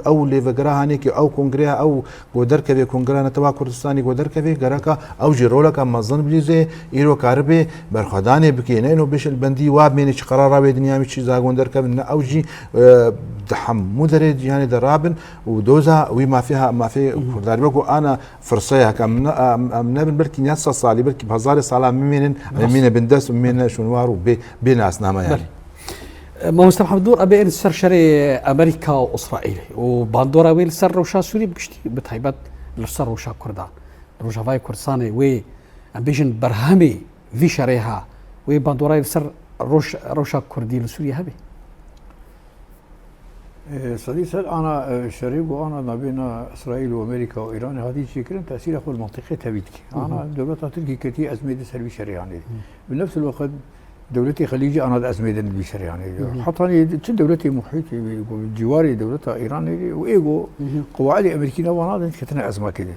او اللي فقرا هانيك او كونغريا او غودر كبي كونغرا نتوا كردستاني غودر كبي غراكا او جيرولك مازن بليزي ايرو كاربي برخداني بكينه انه بش البندي واب من قرار بدنيا مش زاغوندر كبن او جي دحم مدرج يعني درابن ودوزا وما فيها ما في كردار بقو انا فرصيه كم امنا بركي ناس صالي بركي بهزار صلاه من بندس ومن شنوار بناس نما يعني ما مستحب دور ابي السر شري امريكا واسرائيل وباندورا ويل سر روشا سوري بشتي بتهيبت السر روشا كردان روشا فاي كردستاني وي امبيشن برهمي في شريها وي باندورا سر روشا كردي لسوريا هبي صديق أنا شريك وأنا ما بين إسرائيل وأمريكا وإيران هذه شكل تأثير أخو المنطقة تبيتك أنا دولتها تركي كتير أزمة سلبي شرياني بنفس الوقت دولتي خليجي أنا أزمة سلبي شرياني حطني دولتي محيطي بجواري دولتها إيران وإيجو قواعد أمريكية وأنا كتنا أزمة كده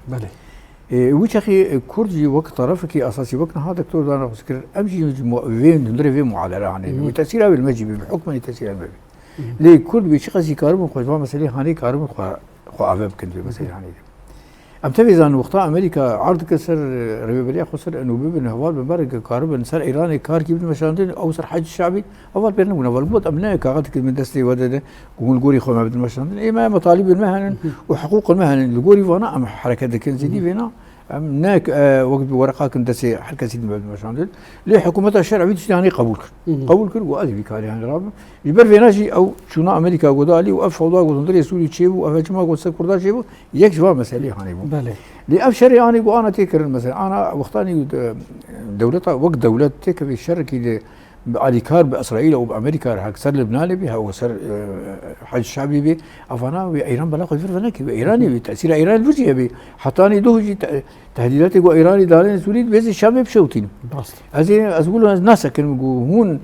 وش أخي كردي وقت طرفك أساسي وقت هذا دكتور دانا فكر أمشي وين ندري في معادلة يعني وتأثيرها بالمجيء بحكم تأثيرها المجيء لي كل بيش قصي كاربون خو مسألة هاني كاربون خو عذاب كنت مسألة هاني ام تبي زان وقتها امريكا عرض كسر ريبليا خسر انه بابن هوال بمرق كاربون سر ايراني كار كيف مشاندين او سر حج الشعبي اول بيننا اول بود امنا كاغت من دستي ودده وقول خو ما بدنا مشاندين اي ما مطالب المهن وحقوق المهن اللي قولي وانا ام حركه كان زيدي فينا هناك وقت ورقه كنت سي حركه سيدي بعد مشاندين ليه حكومه الشرع بيجي يعني قبول كل وادي بكاري يعني راب يبر فيناجي او شنو امريكا قدالي واف فوضى وتندري سوري تشيبو اف جماعه قصه كردا تشيبو يك جواب مسالي هاني بله لأبشر يعني وأنا تذكر مثلا أنا وقتاني دولتها وقت دولة تك في الشركة على كار بإسرائيل أو بأمريكا راح صار لبنان بها أو صار حج شعبي به أفنا وإيران بلاقي في فناك بإيراني بتأثير إيران الوجيه به حطاني دوجي تهديدات جو إيراني دارين سوريد بس الشام بشوتين هذه أقول الناس كانوا هون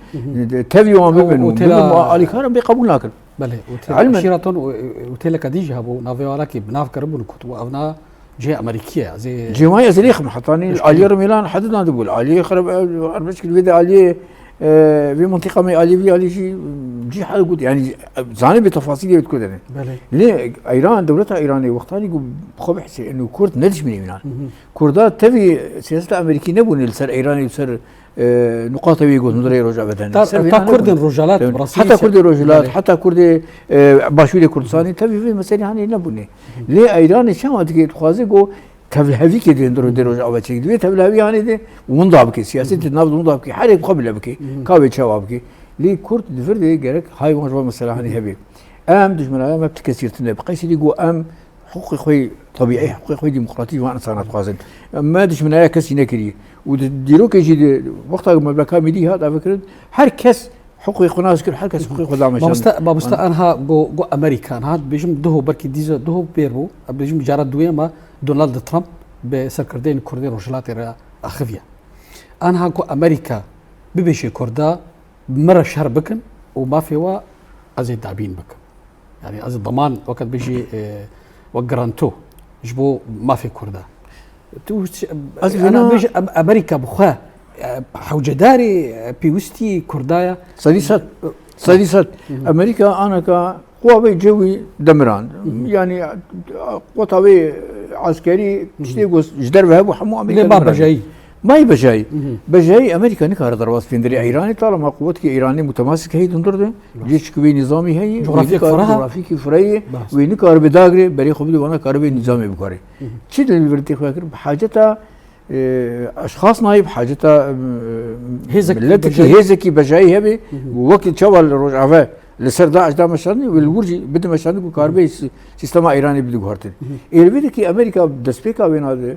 تبيوا بينهم على كار بيقبل لكن بله علما شيراتون وتلا كديجه ابو نافيولاكي بنافكر بون كتب ابنا جهه امريكيه زي جماعه زليخ حطاني علي ميلان حددنا تقول علي خرب 4 كيلو علي في منطقه ما علي في علي شيء جي حال قلت يعني زاني بتفاصيل بتكون يعني ليه ايران دولتها ايرانيه وقتها يقول خو بحسي انه كرد ندش من ايران كردات تبي سياسه امريكيه نبون السر ايراني يسر نقاط يقول نظري رجع بدنا حتى كرد الرجالات حتى كرد الرجالات حتى كرد باشوري كردستاني تبي في مسألة هاني نبوني ليه ايران شو هتجي تخازي جو تبلهوي كده ندرو رجع بتشيك دوي تبلهوي هاني ده ومنضابك سياسة النابض منضابك حرك قبل بك كاوي شوابك ليه كرد دفرد جرك هاي وجبة مسألة هاني هبي دشمن ما بتكسير تنبي قيس اللي جو حقوق خوي طبيعي حقوق خوي ديمقراطي وانا صارت قازن ما دشمن ايا كسي نكري وديروك يجي وقتها المملكه ميدي هذا فكره هر كس حقوق ناس كل هر كس حقوق دام ما انها جو امريكان هاد بيجم دهو بركي ديزا دهو بيربو بيجم جارد دويه ما دونالد ترامب بسكردين كردين رجلات اخفيا انها جو امريكا ببيشي كردا مره شهر بكن وما في ازي تعبين بك يعني ازي ضمان وقت بيجي وجرانتو جبو ما في كردا أنا بيجي أمريكا بخوا حوجداري بيوستي كردايا صديسات أمريكا أنا كقوة جوي دمران يعني قوة عسكري تشتيقوا جدار وهب وحمو أمريكا ما بجاي ما يبجاي بجاي أمريكا نكار درواس في دري إيراني طالما قوتك إيراني متماسك هي دندر ده جيش كوي نظامي هي جغرافيكي فرعي وينكار بداغري بري خبلي وانا كاربي نظامي بكاري شيء اللي برتي خاكر بحاجتها أشخاص نايب حاجتها هيزكي بجاي هبي ووقت شوال رجعه لسر داعش دا مشاني والورجي بده مشاني كاربي سيستم إيراني بده غارتين إلبيدكي أمريكا دسبيكا وين هذا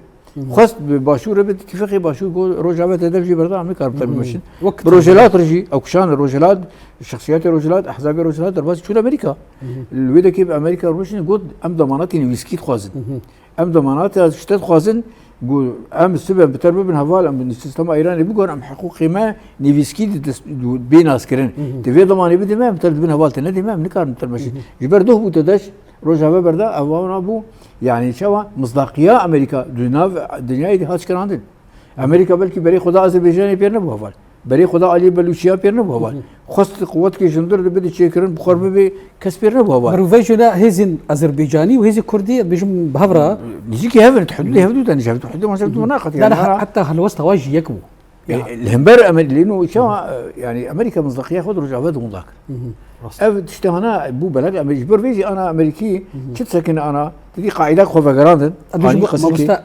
خاص باشور بده اتفاقي باشور روجالات هدف برضه عم يكرب تمشين روجالات رجي او كشان روجالات شخصيات روجالات احزاب روجالات درباس شو امريكا الويدا كيف امريكا روشن قد ام ضمانات ويسكي خوازن ام ضمانات شتات خوازن قول ام السبب بتربه من هفال ام السيستم ايراني بيقول ام حقوقي ما نيفيسكي بين اسكرين تبي ضماني بدي ما بترد من هفال تندي ما نكار تمشي جبرده بتدش روجا بردا او ابو يعني شو مصداقيه امريكا دنيا دي هاش كراندن امريكا بلكي بري خدا اذربيجان بير نبو هفال بري خدا علي بلوشيا بير نبو هفال خست قوت كي جندر بدي تشكرن بخور به كسبير نبو هفال بروفيجنا هيزن اذربيجاني وهيزي كردي بيجم بهبره نجيكي هفن تحدود هبدو انا شفت حدود ما شفت مناقض يعني حتى هالوسط واجي يكبو الهمبر لانه شو يعني امريكا مصداقيه خد رجعات مضاك تشتهنا بو بلد امريكي برفيجي انا امريكي شت ساكن انا تدي قاعده خوفا جراند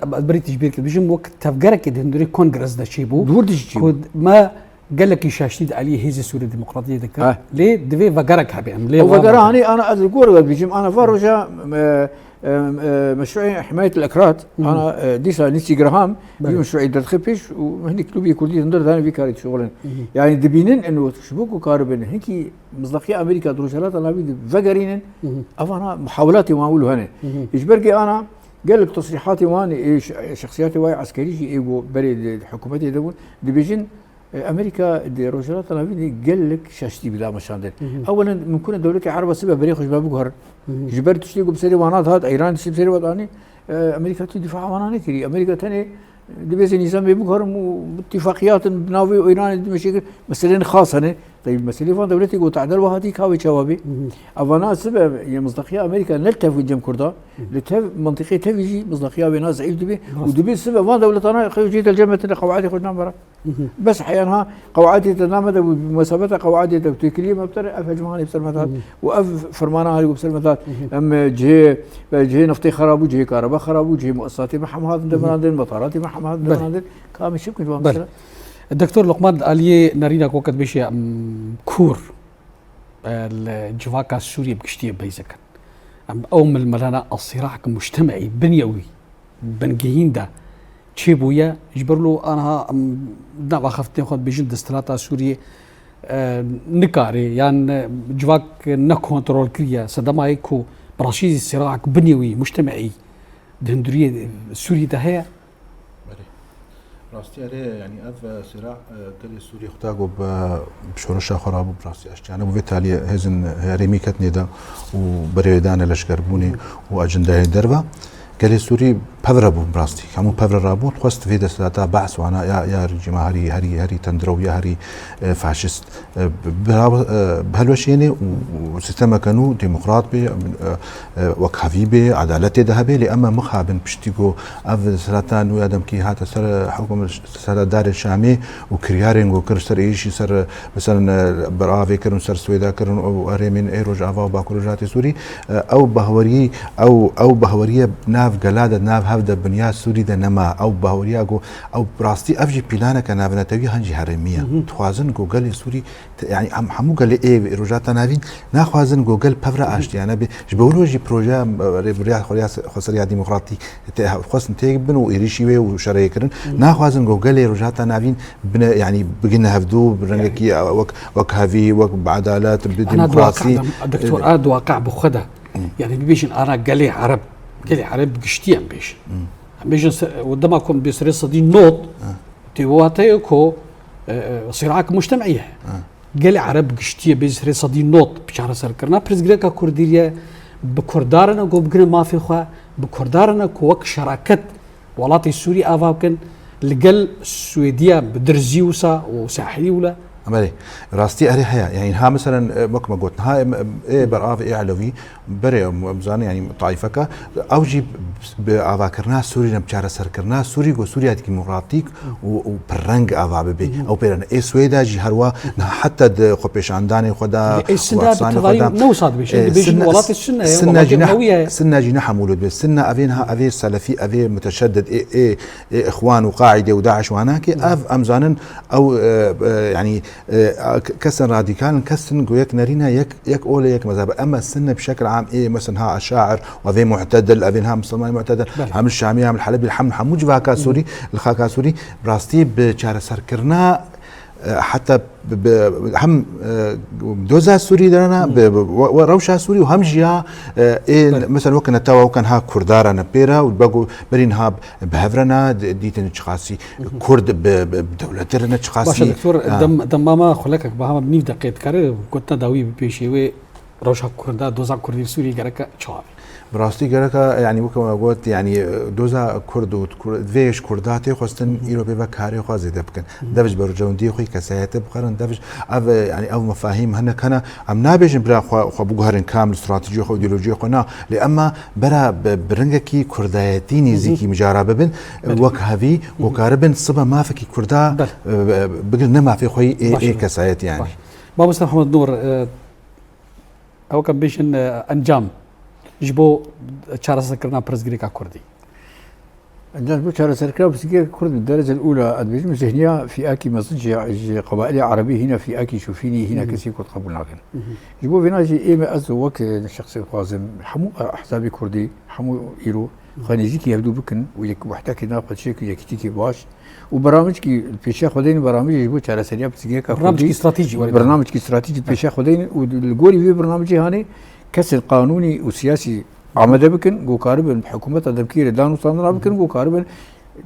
بريتش بيرك بيجم وقت تفكرك هندري كونغرس دا شيبو دورتش ما قال لك شاشتيد عليه هيزي سوريا الديمقراطيه دكا ليه دفي فكرك حبي ام ليه فكر هاني انا اذكر بيجم انا فروجا مشروع حمايه الاكراد انا ديسا نيسي جراهام مشروع دخبيش وهني كلوبي كردي ندر ثاني في كاري شغلن يعني دبينن انه شبوكو كاربن هيك مصداقيه امريكا دروشالات انا بيد فقرين افانا محاولاتي ما اقوله هنا اجبركي انا قال لك تصريحاتي واني شخصياتي واي عسكري ايجو بري حكومتي دبون دبيجن امريكا دي روجرات انا قال لك شاشتي بلا مشاندن اولا ممكن دولتي عربه سبب بريخ شباب بقهر جبرت تشتيقوا بسري وانات هاد ايران تشتي بسري وطاني امريكا تدفع وانا كري امريكا ثاني دبيز نظام بقهر اتفاقيات بناوي وايران مشاكل مسألة خاصه طيب مسألة فان دولتي قو تعدل وهاتي كاوي شوابي أفانا سبب مصداقية أمريكا نلتف الجم كردا لتف منطقة تفيجي مصداقية بين إسرائيل دبي ودبي السبب فان دولتنا خيوجيت الجمة قواعد خدنا برا بس حيانها قواعد تنامد بمثابة قواعد تكلية ما بتر أف جماني بسر مثال وأف فرمانا هاي بسر مثال أم جه نفطي خراب وجه كهرباء خراب وجه مؤسسات محم هذا دمراندين مطارات محم هذا دمراندين كامل شبك بله الدكتور لقمان الآلية نرينا كوكت بشيء كور الجواكا السوري بكشتية بيزكا أو من الملانا الصراع مجتمعي بنيوي بنجيين ده تشيبويا يجبر له أنا نبغى خفتني خد بجند استلاتا سوريا نكاري يعني جواك نكونترول كريا صدما يكو برشيد الصراع بنيوي مجتمعي دهندورية سوريا ده هي راستي عليه يعني اف صراع قال سوري اختاقوا بشورشا خراب براسي اشجانا وبالتالي هزن ريمي كتني دا وبريدان لشكربوني واجنده دربا قال سوري بفرابو براستي كمو بفرابو تخست في دسلاتا بعث وانا يا رجيم هري تندرو يا هري فاشست بهالوشيني وسيستم كانوا ديمقراط بي وكافي بي عدالتي ذهبي لأما مخابن بشتيكو اف سلطان ويادم كي هات سر حكم سر دار الشامي وكريارينغ وكر سر ايشي سر مثلا برافي كرن سر سويدا كرن او اريمين ايروج افا وباكروجاتي سوري او بهوري او بهوريه ناف قلاده ناف هفدا بنيا سوري ده نما او بهوريا او براستي افجي بلانا كان بنتوي هنجي هرميه توازن جوجل سوري يعني حمو قال ايه روجات نافين ناخوازن جوجل بفرا اشتي انا بجبولوجي بروجا ريبريا خسريا ديمقراطي خاص نتيبن ويريشيوي وشرايكرن ناخوازن جوجل روجات نافين يعني بقينا هفدو برنكي وك هافي وك بعدالات بديمقراطي دكتور اد واقع بخدا يعني بيجن انا قال عرب قشتي بيجن قدامكم بيسرص دي نوت تيواتيكو صراعك مجتمعيه قال عرب قشتي بيسرص دي نوت بشهر سركرنا برزغريكا كرديه بكردارنا جو بقرن ما في خوا بكردارنا كوك شراكه ولاتي سوري افاكن لقل السويديه بدرزيوسا وساحلي ولا عملي راستي أري حياة يعني ها مثلا مكما قلت ها إيه براف إيه علوي بري مزان يعني طائفك أوجي بأفاكرنا سوري نبشار سركرنا سوري جو سوريا ديمقراطيك وبرنج أفا ببي أو بيرن إيه سويدا جي هروا حتى خبيش عنداني خدا وأصاني خدا نوصاد بيشين بيجي ولات سنة جناح مولود بس سنة أفينها أفي سلفي أفي متشدد إيه إخوان وقاعدة وداعش وهناك أف أمزانن أو يعني كسن راديكال كسن جويك نارينا يك أولى يك مذهب أما السنة بشكل عام إيه مثلا ها الشاعر وذي معتدل أذنها مسلمان معتدل هم الشامية هم الحلبي الحمد حموج فاكا سوري الخاكا سوري براستي بشار سركرنا حتى هم دوزا سوري درنا وروشا سوري وهم جيا إيه مثلا وكنا توا وكان ها كردارا نبيرا وبقوا برينها بهفرنا ديتن تشخاصي كرد بدولتنا تشخاصي دكتور دم ما خلك بها بني دقيقة كاره كنت داوي بيشيوي روشا كردا دوزا كردي سوري جركا شعب براستي جركا يعني وكما قلت يعني دوزا كرد فيش كرداتي خاصة إيروبي بكاري خازي دبكن دفج برجوندي خوي كسيات بقرن دفج يعني أو مفاهيم هنا كان عم نابج برا خو بوجهرن كامل استراتيجية خو إيديولوجية خنا لأما برا برنجكي كرداتيني زيكي مجاربة بن وكهذي وكاربن صبا ما فيك كردا بقول نما في خوي إيه كسيات يعني بابا مستر محمد نور أو كان بيشن أنجام جبو چهار سركرنا برزغريكا كردي عندنا جبو چهار سركرنا برزغريكا كردي الدرجة الأولى أدبيج مزهنيا في أكي مصنع قبائل عربي هنا في أكي شوفيني هنا كسي كرد قبول ناقن جبو فينا جي إيما أزو وك الشخص القازم حمو أحزابي كردي حمو إيرو خانيجيكي يبدو بكن ويك وحتاكي ناقد شيكي يكتيكي باش وبرامج كي بيشا خدين برامج يجبو چهار سريا برزغريكا برامج استراتيجي برنامج كي استراتيجي بيشا خدين والقولي في برنامجي هاني كسر قانوني وسياسي عمده بكن جو كاربن حكومه تدمكير دانو صندرا بكن جو كاربن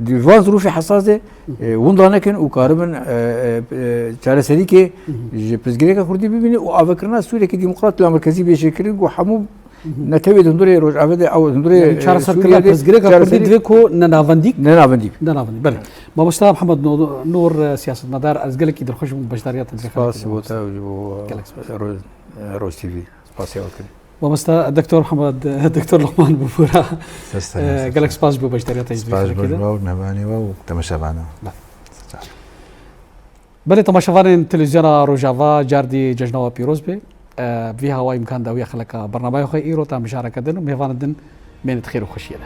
ديفان ظروف حساسه وندانكن وكاربن چاره سريكي برزغريكا كردي ببيني وافكرنا سوريا كي ديمقراط المركزي بشكل جو حمو نتوی دندوری روجاوه ده او دندوری چهار سر کلا پرزگری که کردی دوی کو نناوندی نناوندی بله مامۆستا محەممەد نور سیاستمەدار ئەس گەلێکی دڵخۆش بووم بەشداریات سپاس بۆ ڕۆژ تیوی سپاسیاوت کرد مامۆستا دکتۆر محەممەد دکتۆر لوقمان بوورە گەلێک سپاس بوو بەشداریات نەبانیەوە و تەمەشەبانەوە بله تماشاوان تلویزیون روجاوا جاردی جشنوا پیروز به وی هوا امکان داوی خلقا برنامه خو ایرو تا مشارکت دن و میوان دن من خیر و خوشیه ده